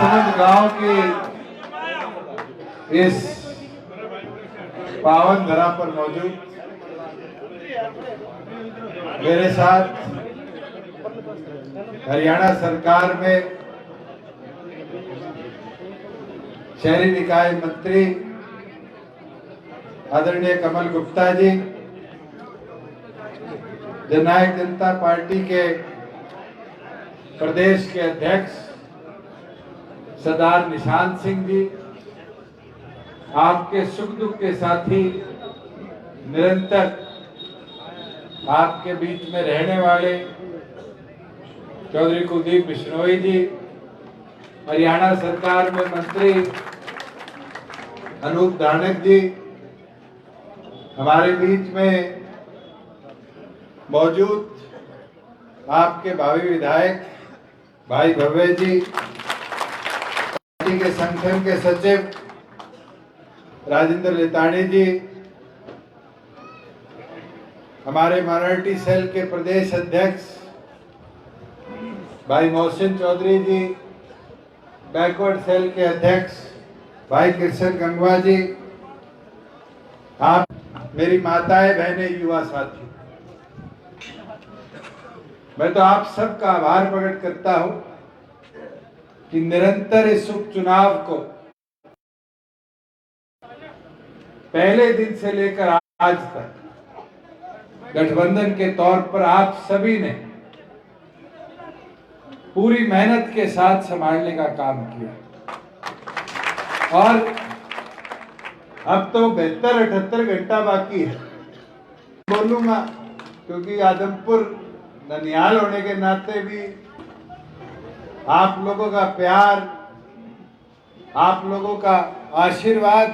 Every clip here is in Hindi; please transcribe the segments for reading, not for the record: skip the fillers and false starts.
राजसमंद गांव की इस पावन धरा पर मौजूद मेरे साथ हरियाणा सरकार में शहरी निकाय मंत्री आदरणीय कमल गुप्ता जी, जननायक जनता पार्टी के प्रदेश के अध्यक्ष सरदार निशांत सिंह जी, आपके सुख दुख के साथी, निरंतर आपके बीच में रहने वाले चौधरी कुलदीप बिश्नोई जी, हरियाणा सरकार में मंत्री अनूप धानक जी, हमारे बीच में मौजूद आपके भावी विधायक भाई भव्य जी, पार्टी के संगठन के सचिव राजेंद्र लेताड़ी जी, हमारे माइनॉरिटी सेल के प्रदेश अध्यक्ष भाई मोहसिन चौधरी जी, बैकवर्ड सेल के अध्यक्ष भाई कृष्ण गंगवा जी, आप मेरी माताएं, बहनें, युवा साथियों, मैं तो आप सबका आभार प्रकट करता हूं कि निरंतर इस उपचुनाव को पहले दिन से लेकर आज तक गठबंधन के तौर पर आप सभी ने पूरी मेहनत के साथ संभालने का काम किया और अब तो 72-78 घंटा बाकी है। बोलूंगा क्योंकि आदमपुर ननिहाल होने के नाते भी आप लोगों का प्यार, आप लोगों का आशीर्वाद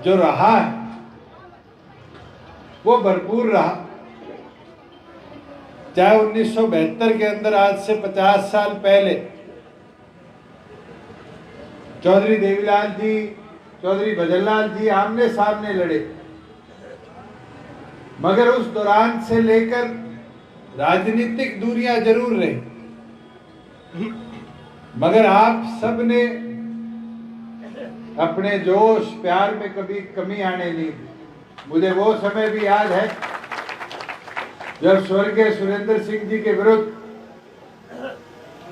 जो रहा है वो भरपूर रहा। चाहे 1972 के अंदर आज से 50 साल पहले चौधरी देवीलाल जी, चौधरी भजनलाल जी आमने सामने लड़े, मगर उस दौरान से लेकर राजनीतिक दूरियां जरूर रही, मगर आप सब ने अपने जोश प्यार में कभी कमी आने नहीं दी। मुझे वो समय भी याद है जब स्वर्गीय सुरेंद्र सिंह जी के विरुद्ध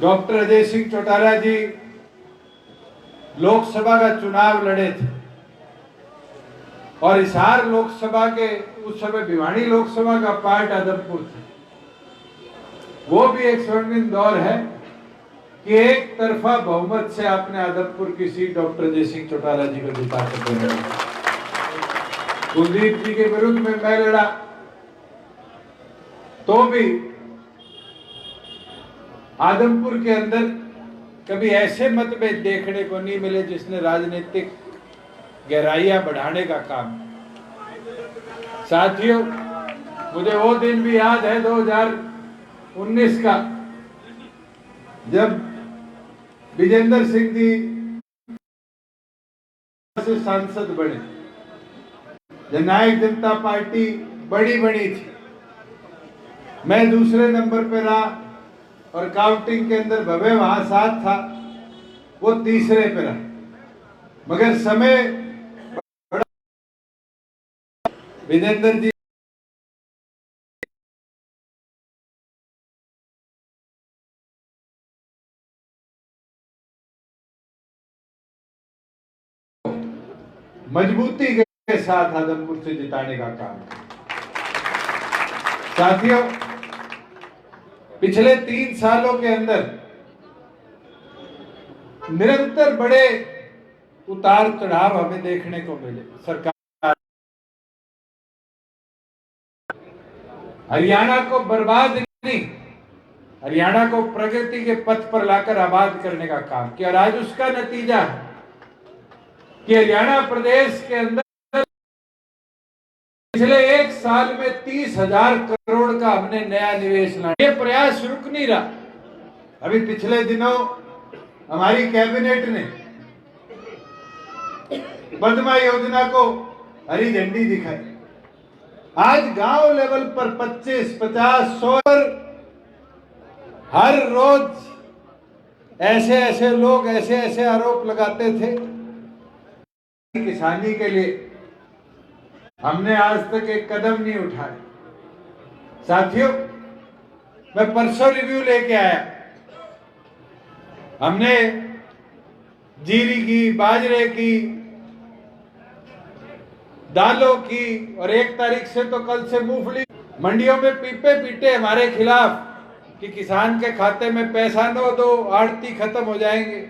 डॉक्टर अजय सिंह चौटाला जी लोकसभा का चुनाव लड़े थे और हिसार लोकसभा के उस समय भिवानी लोकसभा का पार्ट आदमपुर था। वो भी एक स्वर्णिम दौर है कि एक तरफा बहुमत से आपने आदमपुर की सीट डॉक्टर अजय सिंह चौटाला जी को जिता कर देने लगा। कुलदीप जी के विरुद्ध में मैं लड़ा तो भी आदमपुर के अंदर कभी ऐसे मतभेद देखने को नहीं मिले जिसने राजनीतिक गहराइयां बढ़ाने का काम। साथियों, मुझे वो दिन भी याद है 2019 का, जब विजेंद्र सिंह जी से सांसद बने, जननायक जनता पार्टी बड़ी बड़ी थी, मैं दूसरे नंबर पे रहा और काउंटिंग के अंदर भव्य वहां साथ था, वो तीसरे पे रहा, मगर समय विजेंद्र जी मजबूती के साथ आदमपुर से जिताने का काम। साथियों, पिछले 3 सालों के अंदर निरंतर बड़े उतार चढ़ाव हमें देखने को मिले। सरकार हरियाणा को बर्बाद नहीं, हरियाणा को प्रगति के पथ पर लाकर आबाद करने का काम किया और आज उसका नतीजा है कि हरियाणा प्रदेश के अंदर पिछले 1 साल में 30,000 करोड़ का हमने नया निवेश लाया। ये प्रयास रुक नहीं रहा। अभी पिछले दिनों हमारी कैबिनेट ने पद्मा योजना को हरी झंडी दिखाई। आज गांव लेवल पर 25, 50, 100 हर रोज ऐसे ऐसे लोग ऐसे ऐसे आरोप लगाते थे। किसानी के लिए हमने आज तक एक कदम नहीं उठाया। साथियों, मैं परसों रिव्यू लेके आया। हमने जीरी की, बाजरे की, दालों की, और 1 तारीख से तो कल से मूंगफली। मंडियों में पीपे पीटे हमारे खिलाफ कि किसान के खाते में पैसा न दो, आड़ती खत्म हो जाएंगे।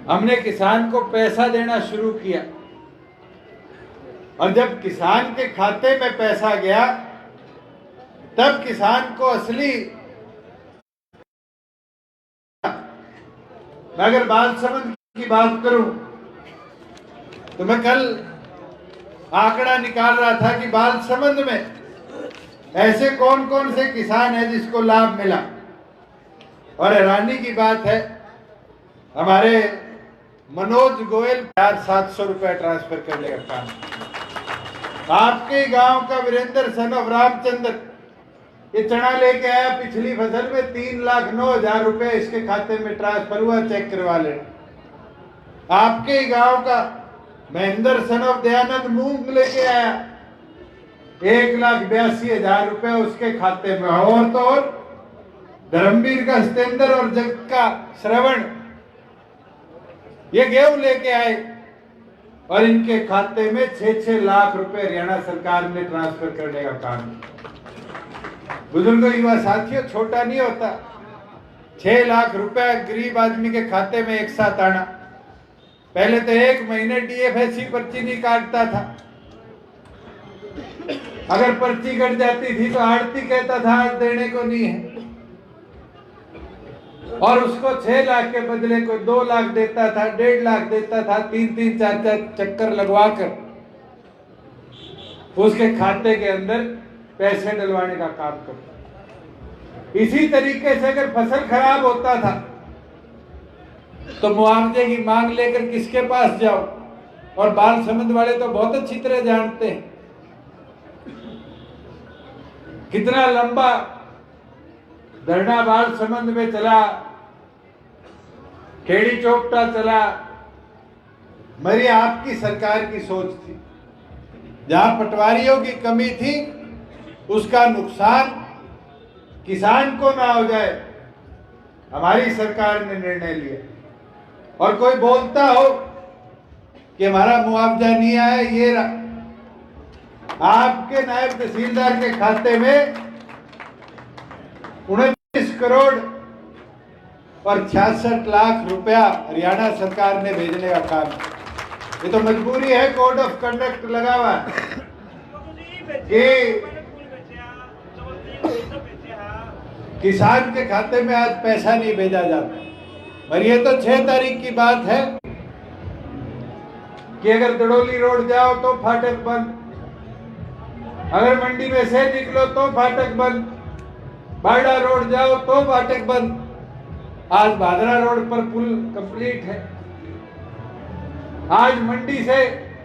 हमने किसान को पैसा देना शुरू किया, और जब किसान के खाते में पैसा गया तब किसान को असली। मैं अगर बालसमंद की बात करूं तो मैं कल आंकड़ा निकाल रहा था कि बालसमंद में ऐसे कौन कौन से किसान हैं जिसको लाभ मिला। और हैरानी की बात है, हमारे मनोज गोयल 700 रुपए ट्रांसफर करने का काम। आपके गांव का वीरेंद्र सन ऑफ रामचंद्र ये चना लेके आया, पिछली फसल में 3,09,000 रुपए इसके खाते में ट्रांसफर हुआ, चेक करवा लेना। आपके ही गांव का महेंद्र सन ऑफ दयानंद मूंग लेके आया, 1,82,000 रुपए उसके खाते में। और तो और धर्मवीर का सतेंद्र और जग का श्रवण ये गेहूं लेके आए, और इनके खाते में 6-6 लाख रुपए हरियाणा सरकार ने ट्रांसफर करने का काम। बुजुर्गों, युवा साथियों, छोटा नहीं होता। 6 लाख रुपए गरीब आदमी के खाते में एक साथ आना। पहले तो 1 महीने डीएफएससी पर्ची नहीं काटता था। अगर पर्ची कट जाती थी तो आड़ती कहता था आज देने को नहीं है, और उसको 6 लाख के बदले कोई 2 लाख देता था, 1.5 लाख देता था। 3-3, 4-4 चक्कर लगवाकर उसके खाते के अंदर पैसे डलवाने का काम करता। इसी तरीके से अगर फसल खराब होता था तो मुआवजे की मांग लेकर किसके पास जाओ, और बालसमंद वाले तो बहुत अच्छी तरह जानते हैं कितना लंबा धरना बालसमंद में चला, खेड़ी चौपटा चला। मेरी आपकी सरकार की सोच थी, जहां पटवारियों की कमी थी उसका नुकसान किसान को ना हो जाए, हमारी सरकार ने निर्णय लिया। और कोई बोलता हो कि हमारा मुआवजा नहीं आया, ये आपके नायब तहसीलदार के खाते में 29 करोड़ और 66 लाख रुपया हरियाणा सरकार ने भेजने का काम। ये तो मजबूरी है, कोड ऑफ कंडक्ट लगा हुआ कि किसान के खाते में आज पैसा नहीं भेजा जाता। और ये तो 6 तारीख की बात है कि अगर दड़ोली रोड जाओ तो फाटक बंद, अगर मंडी में से निकलो तो फाटक बंद, बाड़ा रोड जाओ तो फाटक बंद। आज भादरा रोड पर पुल कंप्लीट है। आज मंडी से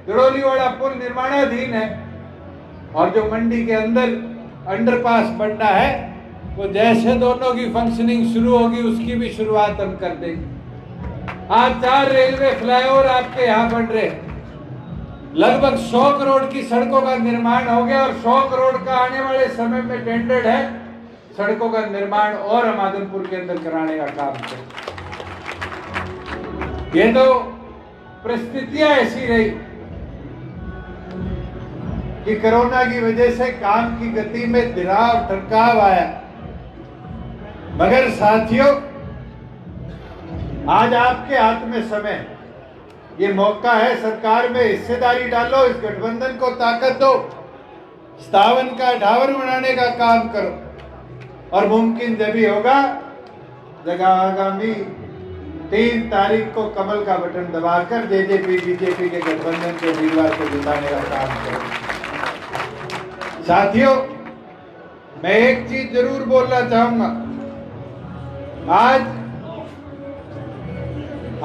दड़ोली वाला पुल निर्माणाधीन है, और जो मंडी के अंदर अंडरपास बनना है वो जैसे दोनों की फंक्शनिंग शुरू होगी उसकी भी शुरुआत हम कर देंगे। आज 4 रेलवे फ्लाईओवर आपके यहाँ बन रहे हैं। लगभग 100 करोड़ की सड़कों का निर्माण हो गया, और 100 करोड़ का आने वाले समय में टेंडर्ड है सड़कों का निर्माण और हम आदमपुर के अंदर कराने का काम करें। ये तो परिस्थितियां ऐसी रही कि कोरोना की वजह से काम की गति में गिराव टरकाव आया। मगर साथियों, आज आपके हाथ में समय, ये मौका है, सरकार में हिस्सेदारी डालो, इस गठबंधन को ताकत दो, 57 का 58 बनाने का काम करो। और मुमकिन जब भी होगा जब आगामी 3 तारीख को कमल का बटन दबाकर जेजेपी बीजेपी के गठबंधन के उम्मीदवार को जिताने का काम करो। साथियों, मैं एक चीज जरूर बोलना चाहूंगा, आज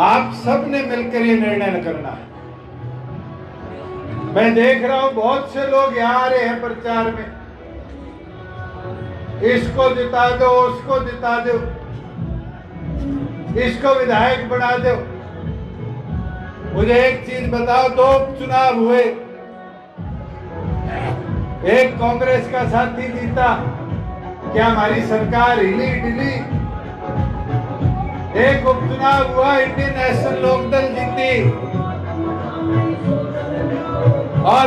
आप सब ने मिलकर ये निर्णय करना है। मैं देख रहा हूं बहुत से लोग यहां आ रहे हैं प्रचार में, इसको जिता दो, उसको जिता दो। इसको विधायक बना दो। मुझे एक चीज बताओ, 2 चुनाव हुए, एक कांग्रेस का साथी जीता, क्या हमारी सरकार हिली ढिली? एक उपचुनाव हुआ, इंडियन नेशनल लोकदल जीती और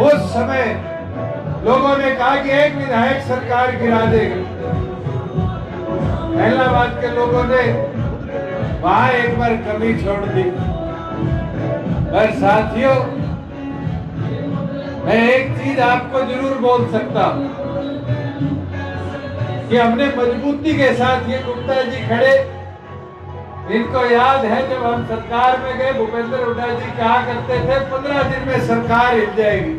उस समय लोगों ने कहा कि एक विधायक सरकार गिरा देगा। इलाहाबाद के लोगों ने वहां एक बार कमी छोड़ दी। पर साथियों, मैं एक चीज आपको जरूर बोल सकता हूं कि हमने मजबूती के साथ, ये गुप्ता जी खड़े, इनको याद है जब हम सरकार में गए, भूपेंद्र हुड्डा जी कहा करते थे 15 दिन में सरकार हिल जाएगी।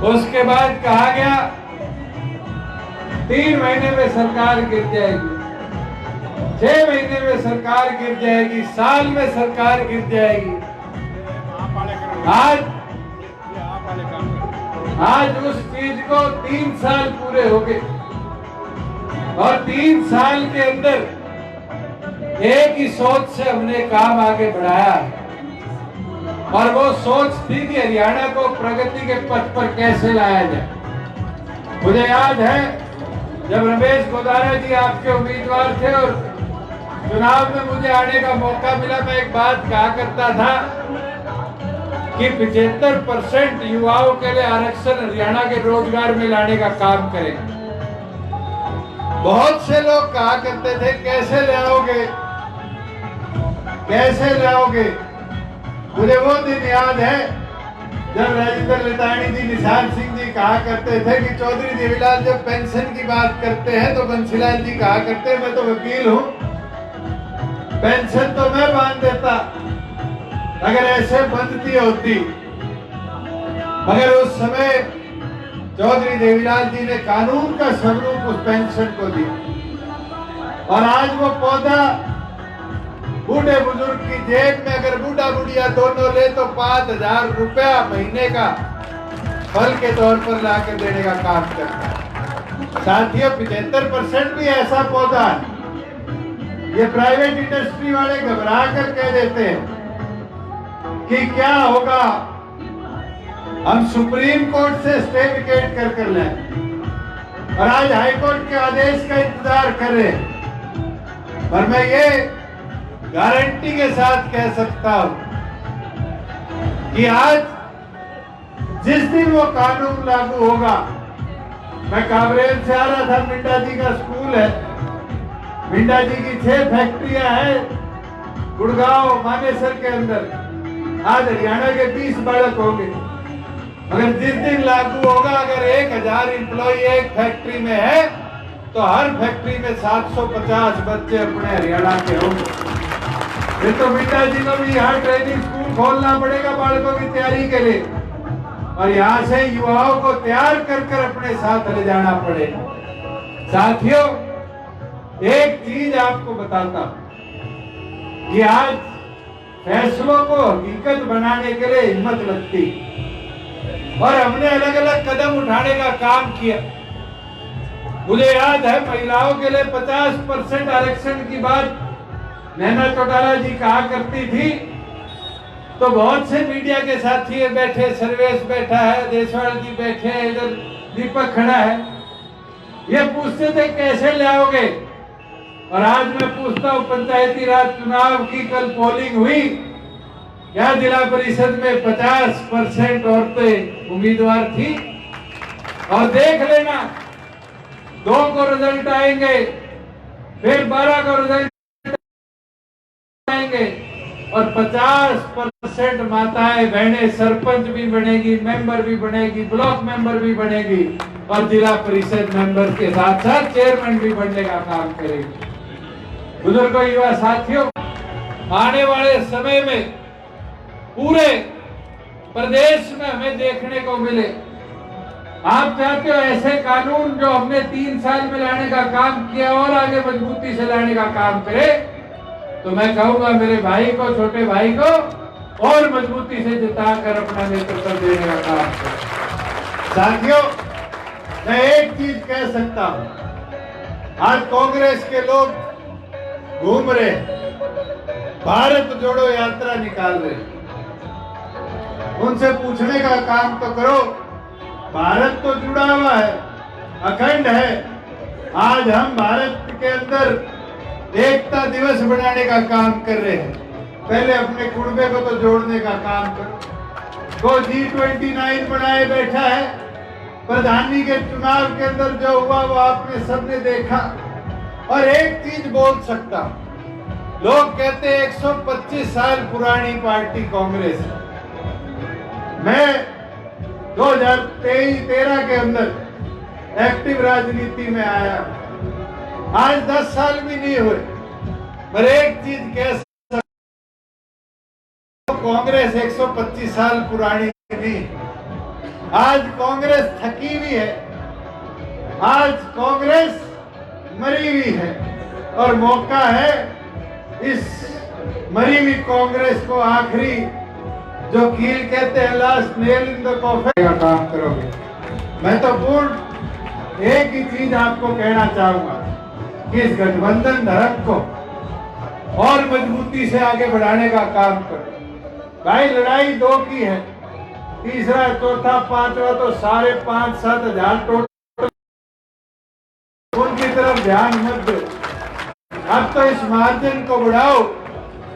उसके बाद कहा गया 3 महीने में सरकार गिर जाएगी, 6 महीने में सरकार गिर जाएगी, साल में सरकार गिर जाएगी। आज उस चीज को 3 साल पूरे हो गए और 3 साल के अंदर एक ही सोच से हमने काम आगे बढ़ाया और वो सोच थी कि हरियाणा को प्रगति के पथ पर कैसे लाया जाए। मुझे याद है जब रमेश गोदारा जी आपके उम्मीदवार थे और चुनाव में मुझे आने का मौका मिला, मैं एक बात कहा करता था कि 75% युवाओं के लिए आरक्षण हरियाणा के रोजगार में लाने का काम करें। बहुत से लोग कहा करते थे कैसे ले आओगे, कैसे लाओगे। मुझे वो दिन याद है जब राजेंद्र लतानी जी, निशान सिंह जी कहा करते थे कि चौधरी देवीलाल जब पेंशन की बात करते हैं तो बंसीलाल जी कहा करते हैं मैं तो वकील हूं, पेंशन तो मैं बांध देता अगर ऐसे बंधती होती। मगर उस समय चौधरी देवीलाल जी ने कानून का स्वरूप उस पेंशन को दिया और आज वो पौधा बूढ़े बुजुर्ग की जेब में अगर बूढ़ा बुढ़िया दोनों ले तो 5,000 रुपया महीने का फल के तौर पर ला कर देने का काम करता है। साथियों, 75% भी ऐसा पौधा है। ये प्राइवेट इंडस्ट्री वाले घबरा कर कह देते हैं कि क्या होगा, हम सुप्रीम कोर्ट से स्टे विकेट कर लें और आज हाई कोर्ट के आदेश का इंतजार कर रहे हैं। पर मैं ये गारंटी के साथ कह सकता हूं कि आज जिस दिन वो कानून लागू होगा, मैं काबरेल से आ रहा था, मिंडा जी का स्कूल है, मिंडा जी की 6 फैक्ट्रियां हैं गुड़गांव मानेसर के अंदर। आज हरियाणा के 20 बालक होंगे। अगर जिस दिन लागू होगा, अगर 1000 एम्प्लॉय एक फैक्ट्री में है तो हर फैक्ट्री में 750 बच्चे अपने हरियाणा के होंगे। फिर तो मिंडा जी को भी यहाँ ट्रेनिंग स्कूल खोलना पड़ेगा बालकों की तैयारी के लिए और यहाँ से युवाओं को तैयार कर कर अपने साथ ले जाना पड़ेगा। साथियों, एक चीज आपको बताता हूं कि आज फैसलों को हकीकत बनाने के लिए हिम्मत लगती और हमने अलग अलग कदम उठाने का काम किया। मुझे याद है महिलाओं के लिए 50% आरक्षण की बात नैना चौटाला जी कहा करती थी तो बहुत से मीडिया के साथी बैठे, सर्वेश बैठा है, देशवाल जी बैठे हैं, इधर दीपक खड़ा है, ये पूछते थे कैसे ले आओगे। और आज मैं पूछता हूं, पंचायती राज चुनाव की कल पोलिंग हुई, क्या जिला परिषद में 50% औरतें उम्मीदवार थी? और देख लेना 2 को रिजल्ट आएंगे, फिर 12 को रिजल्ट आएंगे और 50% माताएं बहनें सरपंच भी बनेगी, मेंबर भी बनेगी, ब्लॉक मेंबर भी बनेगी और जिला परिषद मेंबर के साथ साथ चेयरमैन भी बनने का काम करेगी। बुजुर्गों, युवा साथियों, आने वाले समय में पूरे प्रदेश में हमें देखने को मिले। आप चाहते हो ऐसे कानून जो हमने 3 साल में लाने का काम किया और आगे मजबूती से लाने का काम करे, तो मैं कहूंगा मेरे भाई को, छोटे भाई को और मजबूती से जिताकर अपना नेतृत्व देने का काम करे। साथियों, मैं एक चीज कह सकता हूं आज कांग्रेस के लोग घूम रहे, भारत जोड़ो यात्रा निकाल रहे, उनसे पूछने का काम तो करो। भारत तो जुड़ा हुआ है, अखंड है। आज हम भारत के अंदर एकता दिवस बनाने का काम कर रहे हैं। पहले अपने कुड़बे को तो जोड़ने का काम करो। तो G29 बनाए बैठा है। प्रधानी के चुनाव के अंदर जो हुआ वो आपने सबने देखा। और एक चीज बोल सकता हूं, लोग कहते हैं 125 साल पुरानी पार्टी कांग्रेस है। मैं 2013 के अंदर एक्टिव राजनीति में आया, आज 10 साल भी नहीं हुए, पर एक चीज कह सकता, कांग्रेस 125 साल पुरानी नहीं। आज कांग्रेस थकी हुई है, आज कांग्रेस मरी हुई है, और मौका है इस मरी हुई कांग्रेस को आखिरी जो कील कहते हैं last nail in the coffin का काम करोगे। मैं तो पूर्ण एक ही चीज आपको कहना चाहूंगा कि इस गठबंधन धर्म को और मजबूती से आगे बढ़ाने का काम करो। भाई लड़ाई दो की है, तीसरा चौथा पांचवा तो 5,500-7 हजार टोटल, उनकी तरफ ध्यान मत दो। अब तो इस मार्जिन को बढ़ाओ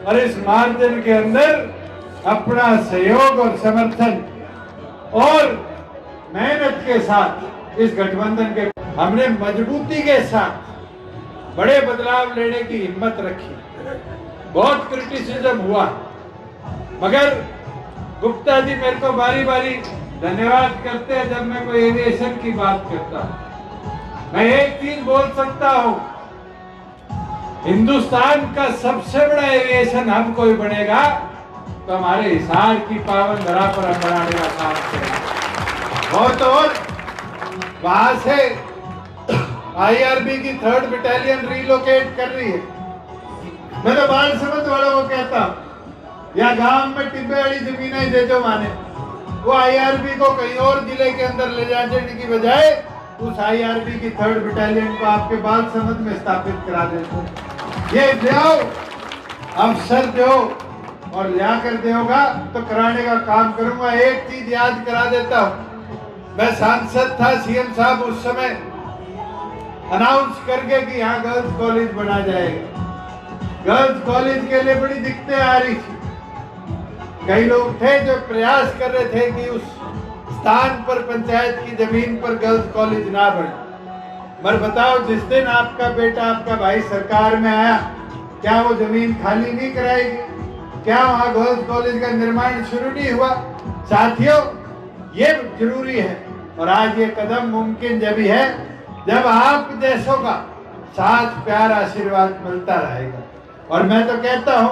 और इस मार्जिन के अंदर अपना सहयोग और समर्थन और मेहनत के साथ इस गठबंधन के हमने मजबूती के साथ बड़े बदलाव लेने की हिम्मत रखी। बहुत क्रिटिसिज्म हुआ, मगर गुप्ता जी मेरे को बारी बारी धन्यवाद करते हैं जब मैं कोई एविएशन की बात करता हूं। मैं एक चीज बोल सकता हूं, हिंदुस्तान का सबसे बड़ा एविएशन हब कोई बनेगा तो हमारे हिसार की पावन धरा पर हम बनाने का काम करेंगे। और वहां से IRB की 3rd बटालियन रिलोकेट कर रही है। मैं तो बाल समझ वालों को कहता हूं, या गांव में टिब्बे वाली जमीनें दे दो माने, वो IRB को कहीं और जिले के अंदर ले जाने की बजाय उस IRB की 3rd बटालियन को आपके बाल समझ में स्थापित करा देते। ये दो अवसर दो और जाकर दोगा तो कराने का काम करूंगा। एक चीज याद करा देता हूं, मैं सांसद था, CM साहब उस समय अनाउंस करके कि यहाँ गर्ल्स कॉलेज बना जाएगा। गर्ल्स कॉलेज के लिए बड़ी दिक्कतें आ रही थी। कई लोग थे जो प्रयास कर रहे थे कि उस स्थान पर पंचायत की जमीन पर गर्ल्स कॉलेज ना बने। पर बताओ, जिस दिन आपका बेटा आपका भाई सरकार में आया, क्या वो जमीन खाली नहीं कराएगी? क्या वहाँ गर्ल्स कॉलेज का निर्माण शुरू नहीं हुआ? साथियों, ये जरूरी है। और आज ये कदम मुमकिन जब ही है जब आप जैसों का साथ प्यार आशीर्वाद मिलता रहेगा। और मैं तो कहता हूं,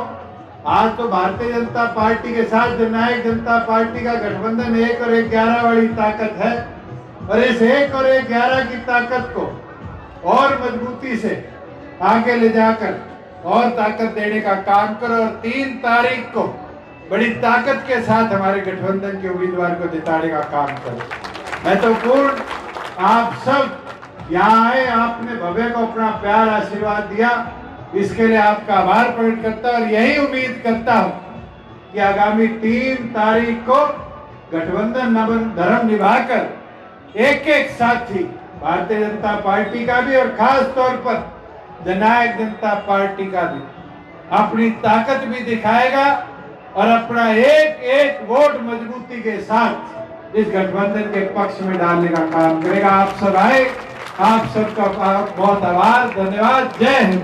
आज तो भारतीय जनता पार्टी के साथ जननायक जनता पार्टी का गठबंधन 1 और 11 वाली ताकत है। और इस 1 और 11 की ताकत को और मजबूती से आगे ले जाकर और ताकत देने का काम करो। और 3 तारीख को बड़ी ताकत के साथ हमारे गठबंधन के उम्मीदवार को जिताने का काम करो। मैं तो पूर्ण आप सब यहाँ आए, आपने भव्य को अपना प्यार आशीर्वाद दिया, इसके लिए आपका आभार प्रकट करता हूं। और यही उम्मीद करता हूं कि आगामी 3 तारीख को गठबंधन धर्म निभाकर एक साथी भारतीय जनता पार्टी का भी और खास तौर पर जननायक जनता पार्टी का भी अपनी ताकत भी दिखाएगा और अपना एक वोट मजबूती के साथ इस गठबंधन के पक्ष में डालने का काम करेगा। आप सब आए, आप सबका बहुत आभार, धन्यवाद। जय हिंद।